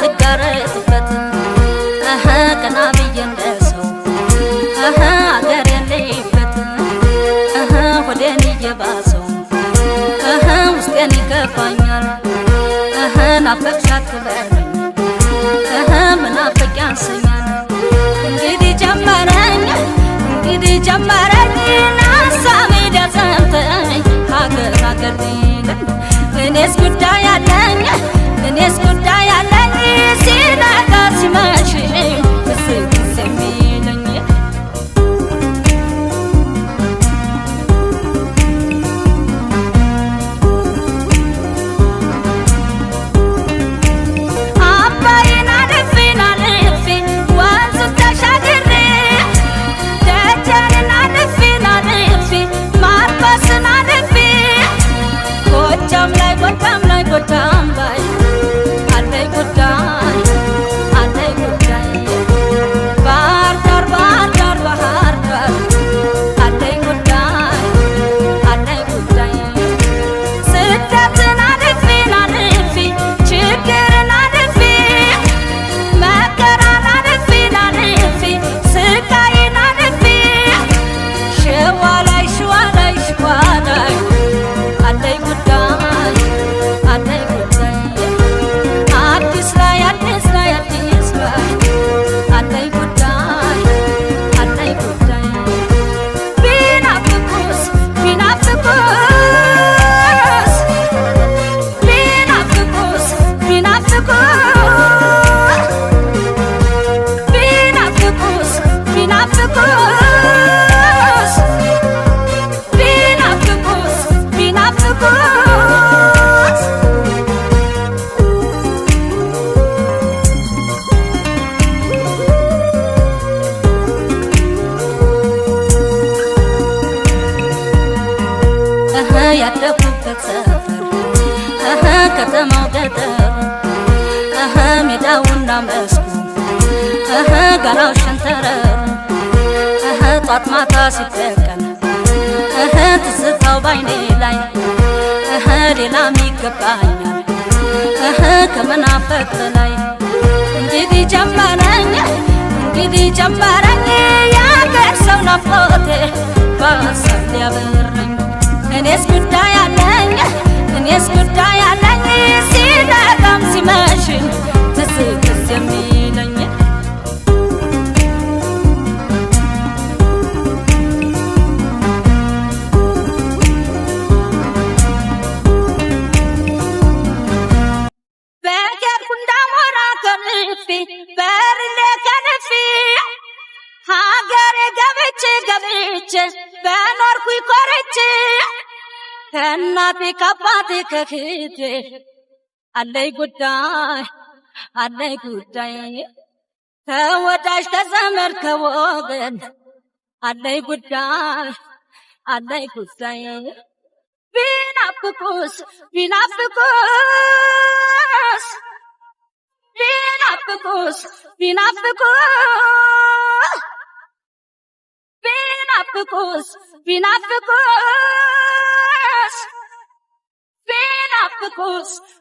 ልጋረጥበት ቀና ብዬ እንደሰው አገር የለይበት ሆዴን እየባሰው ውስጤን ይከፋኛል ናፈቅሻት ትበለኝ ምናፍቅ ያንሰኛል እንግዲህ ጀመረኝ ናሳቤ ደሰምተኝ ሀገር ቢለን እኔስ ጉዳይ አለኝ ሲነጋ ሲመሽ ብስብስ የሚለኝ አባይን አልፌ ወንዙን ተሻግሬ ደጀንን አልፌ ማርቆስን አልፌ ጎጃም ላይ አለኝ ጉዳይ ባህር ዳር አለኝ ጉዳይ ስደትን አልፌ ችግርን አልፌ መከራን አልፌ ስቃይን አልፌ ሸዋ ላይ አለኝ ጉዳይ አዲስ ላይ አለኝ ጉዳይ ቢናፍቁስ ያደኩበት ሰፈር ከተማው ገጠር ሜዳውና መስኩ ጋራው ሸንተረሩ ጧት ማታ ሲጠቀም ትዝታው ባይኔ ላይ ሌላም ይገባኛል ከመናፈቅ ላይ እንግዲህ ጀመረኝ የአገር ሰው ናፍቆቴ በሀሳብ ሊያበረኝ እኔስ ጉዳይ አለኝ ሲነጋም ሲመሽኝ ትዝትዝ የሚለኝ በገርኩ እንዳሞራ ከልፌ በርሌ ከልፌ ሀገሬ ገብቼ በኖርኩ ኮርቼ ከእናቴ ከአባቴ ከእህቴ አለኝ ጉዳይ ከወዳጅ ከዘመድ ከወገን አለኝ ጉዳይ ቢናፍቁስ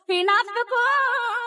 ቢናፍቁስ